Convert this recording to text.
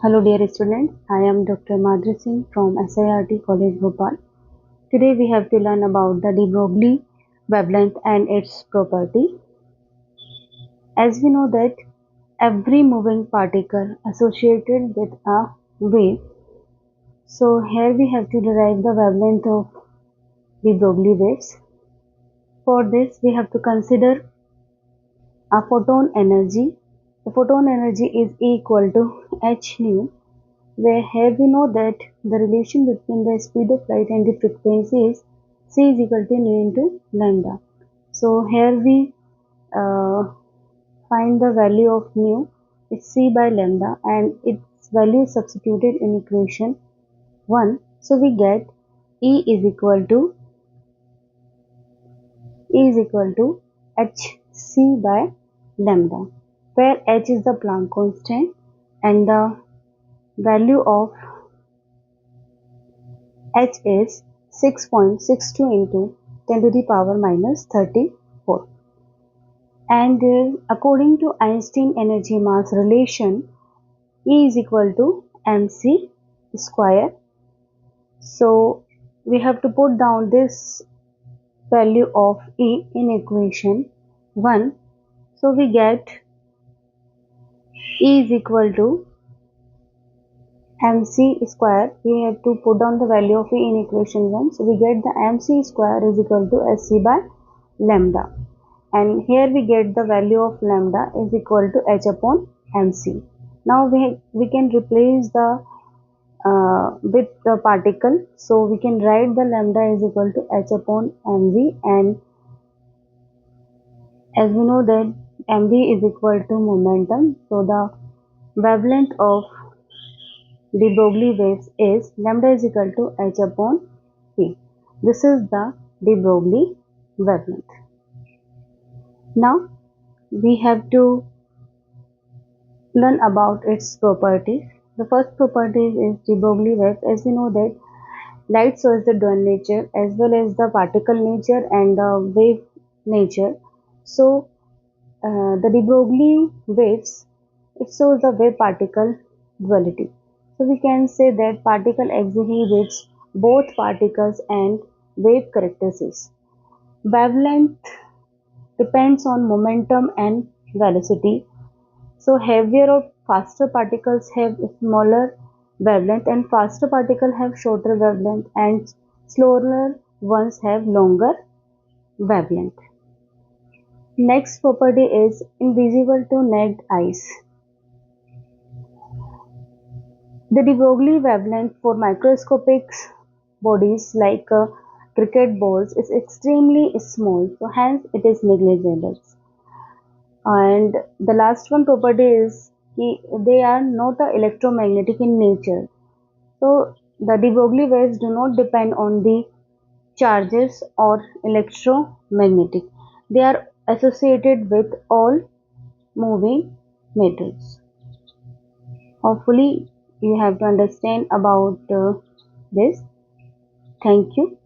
Hello dear students, I am Dr. Madhuri Singh from SIRT College Bhopal. Today we have to learn about the De Broglie wavelength and its property. As we know that every moving particle associated with a wave, so here we have to derive the wavelength of De Broglie waves. For this we have to consider a photon energy. The photon energy is equal to h nu, where here we know that the relation between the speed of light and the frequency is c is equal to nu into lambda. So here we uh, find the value of nu is c by lambda and its value is substituted in equation 1. So we get E is equal to hc by lambda, where h is the Planck constant and the value of h is 6.62 into 10 to the power minus 34. And according to Einstein energy mass relation, E is equal to mc square. So we have to put down this value of E in equation 1. So we get E is equal to mc square. We have to put down the value of E in equation 1. So we get the mc square is equal to sc by lambda. And here we get the value of lambda is equal to h upon mc. Now we can replace the with the particle, so we can write the lambda is equal to h upon mv, and as we know that mv is equal to momentum, so the wavelength of de Broglie waves is lambda is equal to h upon p. This is the de Broglie wavelength. Now we have to learn about its properties. The first property is de Broglie waves. As we know that light shows the dual nature as well as the particle nature and the wave nature. So the de Broglie waves, it shows the wave particle duality. So we can say that particle exhibits both particles and wave characteristics. Wavelength depends on momentum and velocity. So heavier or faster particles have smaller wavelength and faster particles have shorter wavelength and slower ones have longer wavelength. Next property is invisible to naked eyes. The de Broglie wavelength for microscopic bodies like cricket balls is extremely small, so hence it is negligible. And the last one property is they are not electromagnetic in nature. So the de Broglie waves do not depend on the charges or electromagnetic. They are associated with all moving metals. Hopefully you have to understand about this. Thank you.